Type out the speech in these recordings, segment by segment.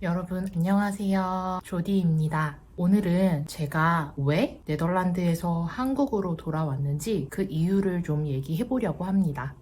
여러분 안녕하세요. 조디입니다. 오늘은 제가 왜 네덜란드에서 한국으로 돌아왔는지 그 이유를 좀 얘기해 보려고 합니다.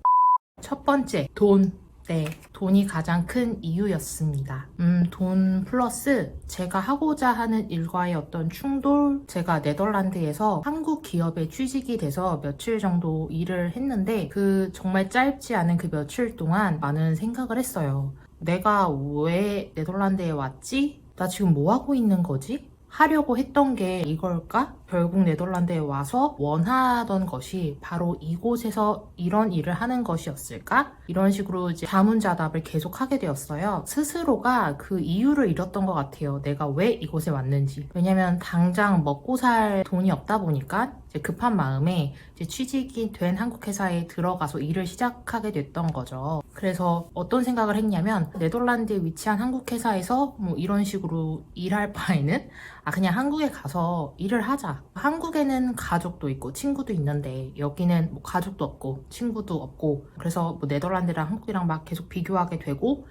첫 번째, 돈. 네, 돈이 가장 큰 이유였습니다. 돈 플러스 제가 하고자 하는 일과의 어떤 충돌, 제가 네덜란드에서 한국 기업에 취직이 돼서 며칠 정도 일을 했는데 그 정말 짧지 않은 그 며칠 동안 많은 생각을 했어요. 내가 왜 네덜란드에 왔지? 나 지금 뭐 하고 있는 거지? 하려고 했던 게 이걸까? 결국 네덜란드에 와서 원하던 것이 바로 이곳에서 이런 일을 하는 것이었을까? 이런 식으로 이제 자문자답을 계속 하게 되었어요. 스스로가 그 이유를 잃었던 것 같아요. 내가 왜 이곳에 왔는지. 왜냐면 당장 먹고 살 돈이 없다 보니까 이제 급한 마음에 이제 취직이 된 한국 회사에 들어가서 일을 시작하게 됐던 거죠. 그래서 어떤 생각을 했냐면 네덜란드에 위치한 한국 회사에서 뭐 이런 식으로 일할 바에는 그냥 한국에 가서 일을 하자. 한국에는 가족도 있고 친구도 있는데 여기는 뭐 가족도 없고 친구도 없고 그래서 뭐 네덜란드랑 한국이랑 막 계속 비교하게 되고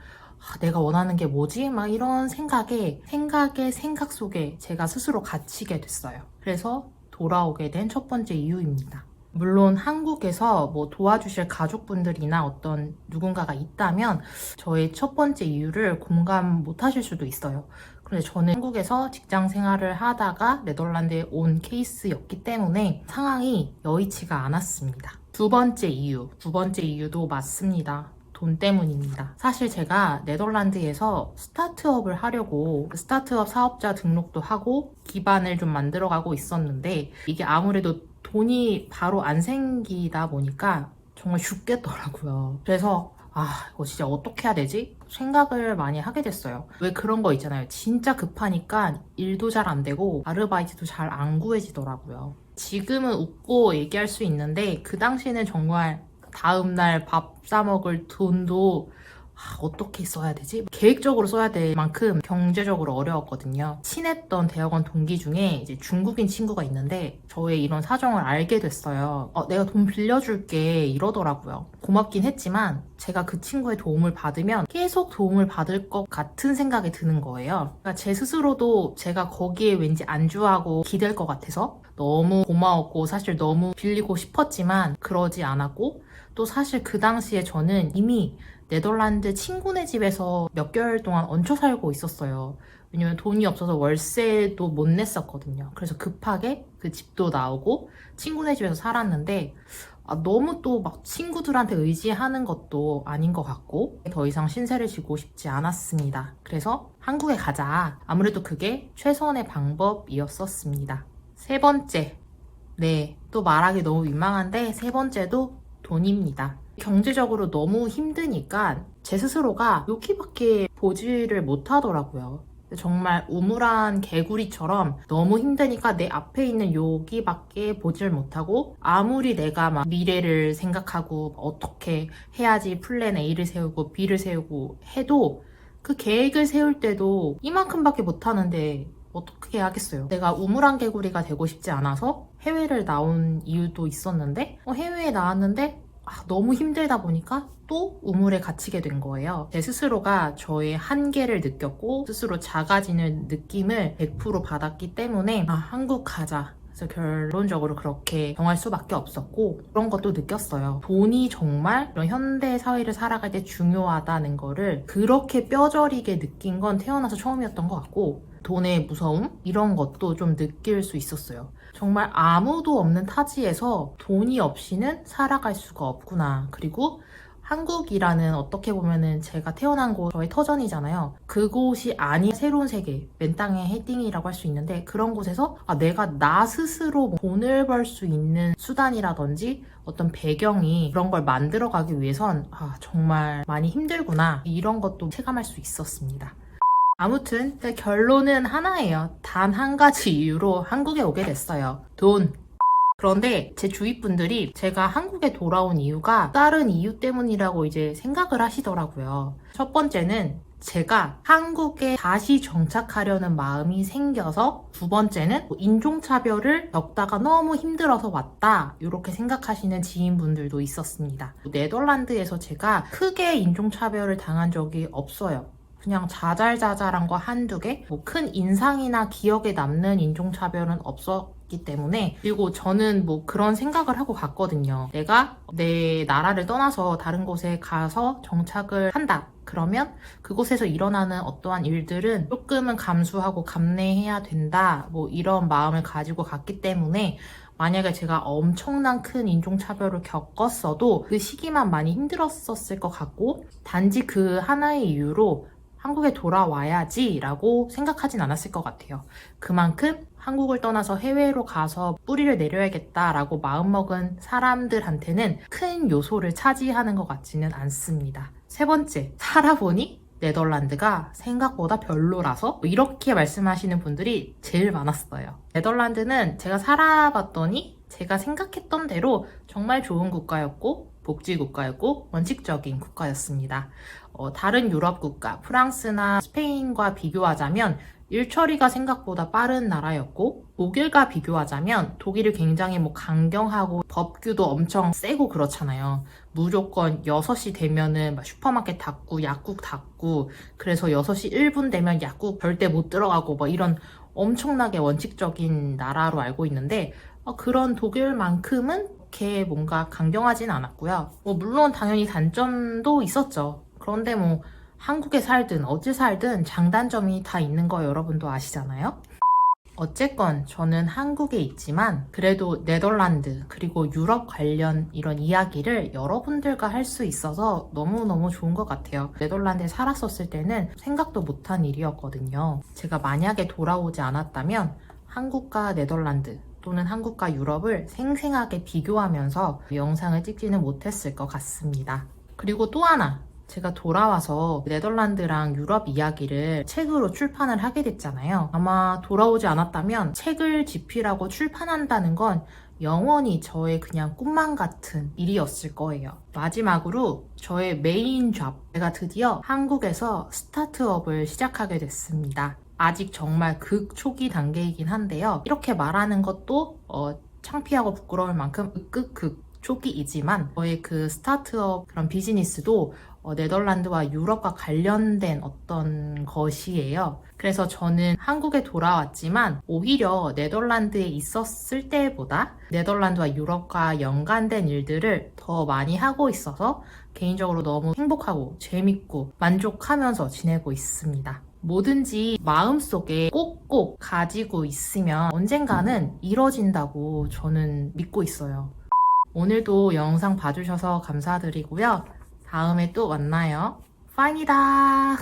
내가 원하는 게 뭐지? 막 이런 생각 속에 제가 스스로 갇히게 됐어요. 그래서 돌아오게 된 첫 번째 이유입니다. 물론 한국에서 뭐 도와주실 가족분들이나 어떤 누군가가 있다면 저의 첫 번째 이유를 공감 못 하실 수도 있어요. 그런데 저는 한국에서 직장 생활을 하다가 네덜란드에 온 케이스였기 때문에 상황이 여의치가 않았습니다. 두 번째 이유도 맞습니다. 돈 때문입니다. 사실 제가 네덜란드에서 스타트업을 하려고 스타트업 사업자 등록도 하고 기반을 좀 만들어가고 있었는데 이게 아무래도 돈이 바로 안 생기다 보니까 정말 죽겠더라고요. 그래서 이거 진짜 어떻게 해야 되지? 생각을 많이 하게 됐어요. 왜 그런 거 있잖아요. 진짜 급하니까 일도 잘 안 되고 아르바이트도 잘 안 구해지더라고요. 지금은 웃고 얘기할 수 있는데 그 당시에는 정말 다음날 밥 사 먹을 돈도 어떻게 써야 되지? 계획적으로 써야 될 만큼 경제적으로 어려웠거든요. 친했던 대학원 동기 중에 이제 중국인 친구가 있는데 저의 이런 사정을 알게 됐어요. 내가 돈 빌려줄게 이러더라고요. 고맙긴 했지만 제가 그 친구의 도움을 받으면 계속 도움을 받을 것 같은 생각이 드는 거예요. 그러니까 제 스스로도 제가 거기에 왠지 안주하고 기댈 것 같아서 너무 고마웠고 사실 너무 빌리고 싶었지만 그러지 않았고 또 사실 그 당시에 저는 이미 네덜란드 친구네 집에서 몇 개월 동안 얹혀 살고 있었어요. 왜냐면 돈이 없어서 월세도 못 냈었거든요. 그래서 급하게 그 집도 나오고 친구네 집에서 살았는데 너무 또 막 친구들한테 의지하는 것도 아닌 것 같고 더 이상 신세를 지고 싶지 않았습니다. 그래서 한국에 가자. 아무래도 그게 최선의 방법이었었습니다. 세 번째. 네, 또 말하기 너무 민망한데 세 번째도 돈입니다. 경제적으로 너무 힘드니까 제 스스로가 여기밖에 보지를 못하더라고요. 정말 우물한 개구리처럼 너무 힘드니까 내 앞에 있는 여기밖에 보질 못하고 아무리 내가 막 미래를 생각하고 어떻게 해야지 플랜 A를 세우고 B를 세우고 해도 그 계획을 세울 때도 이만큼밖에 못하는데 어떻게 하겠어요? 내가 우물안 개구리가 되고 싶지 않아서 해외를 나온 이유도 있었는데 해외에 나왔는데 너무 힘들다 보니까 또 우물에 갇히게 된 거예요. 제 스스로가 저의 한계를 느꼈고 스스로 작아지는 느낌을 100% 받았기 때문에 한국 가자. 그래서 결론적으로 그렇게 정할 수밖에 없었고 그런 것도 느꼈어요. 돈이 정말 이런 현대 사회를 살아갈 때 중요하다는 거를 그렇게 뼈저리게 느낀 건 태어나서 처음이었던 것 같고 돈의 무서움? 이런 것도 좀 느낄 수 있었어요. 정말 아무도 없는 타지에서 돈이 없이는 살아갈 수가 없구나. 그리고 한국이라는 어떻게 보면은 제가 태어난 곳 저의 터전이잖아요. 그곳이 아닌 새로운 세계, 맨 땅의 헤딩이라고 할 수 있는데 그런 곳에서 내가 나 스스로 돈을 벌 수 있는 수단이라든지 어떤 배경이 그런 걸 만들어가기 위해선 정말 많이 힘들구나. 이런 것도 체감할 수 있었습니다. 아무튼 결론은 하나예요. 단 한 가지 이유로 한국에 오게 됐어요. 돈. 그런데 제 주위 분들이 제가 한국에 돌아온 이유가 다른 이유 때문이라고 이제 생각을 하시더라고요. 첫 번째는 제가 한국에 다시 정착하려는 마음이 생겨서, 두 번째는 인종차별을 겪다가 너무 힘들어서 왔다 이렇게 생각하시는 지인분들도 있었습니다. 네덜란드에서 제가 크게 인종차별을 당한 적이 없어요. 그냥 자잘자잘한 거 한두 개? 뭐 큰 인상이나 기억에 남는 인종차별은 없었기 때문에. 그리고 저는 뭐 그런 생각을 하고 갔거든요. 내가 내 나라를 떠나서 다른 곳에 가서 정착을 한다. 그러면 그곳에서 일어나는 어떠한 일들은 조금은 감수하고 감내해야 된다. 뭐 이런 마음을 가지고 갔기 때문에 만약에 제가 엄청난 큰 인종차별을 겪었어도 그 시기만 많이 힘들었었을 것 같고, 단지 그 하나의 이유로 한국에 돌아와야지 라고 생각하진 않았을 것 같아요. 그만큼 한국을 떠나서 해외로 가서 뿌리를 내려야겠다라고 마음먹은 사람들한테는 큰 요소를 차지하는 것 같지는 않습니다. 세 번째, 살아보니 네덜란드가 생각보다 별로라서 이렇게 말씀하시는 분들이 제일 많았어요. 네덜란드는 제가 살아봤더니 제가 생각했던 대로 정말 좋은 국가였고 복지 국가였고 원칙적인 국가였습니다. 다른 유럽 국가, 프랑스나 스페인과 비교하자면 일처리가 생각보다 빠른 나라였고, 독일과 비교하자면 독일이 굉장히 강경하고 법규도 엄청 세고 그렇잖아요. 무조건 6시 되면은 슈퍼마켓 닫고 약국 닫고, 그래서 6시 1분 되면 약국 절대 못 들어가고 이런 엄청나게 원칙적인 나라로 알고 있는데, 그런 독일만큼은 그렇게 뭔가 강경하진 않았고요. 물론 당연히 단점도 있었죠. 그런데 한국에 살든 어디 살든 장단점이 다 있는 거 여러분도 아시잖아요? 어쨌건 저는 한국에 있지만 그래도 네덜란드 그리고 유럽 관련 이런 이야기를 여러분들과 할 수 있어서 너무너무 좋은 것 같아요. 네덜란드에 살았었을 때는 생각도 못한 일이었거든요. 제가 만약에 돌아오지 않았다면 한국과 네덜란드 또는 한국과 유럽을 생생하게 비교하면서 영상을 찍지는 못했을 것 같습니다. 그리고 또 하나, 제가 돌아와서 네덜란드랑 유럽 이야기를 책으로 출판을 하게 됐잖아요. 아마 돌아오지 않았다면 책을 집필하고 출판한다는 건 영원히 저의 그냥 꿈만 같은 일이었을 거예요. 마지막으로 저의 메인 잡, 제가 드디어 한국에서 스타트업을 시작하게 됐습니다. 아직 정말 초기 단계이긴 한데요. 이렇게 말하는 것도 창피하고 부끄러울 만큼 초기이지만 저의 그 스타트업 그런 비즈니스도 네덜란드와 유럽과 관련된 어떤 것이에요. 그래서 저는 한국에 돌아왔지만 오히려 네덜란드에 있었을 때보다 네덜란드와 유럽과 연관된 일들을 더 많이 하고 있어서 개인적으로 너무 행복하고 재밌고 만족하면서 지내고 있습니다. 뭐든지 마음속에 꼭꼭 가지고 있으면 언젠가는 이뤄진다고 저는 믿고 있어요. 오늘도 영상 봐주셔서 감사드리고요. 다음에 또 만나요. 파이니다!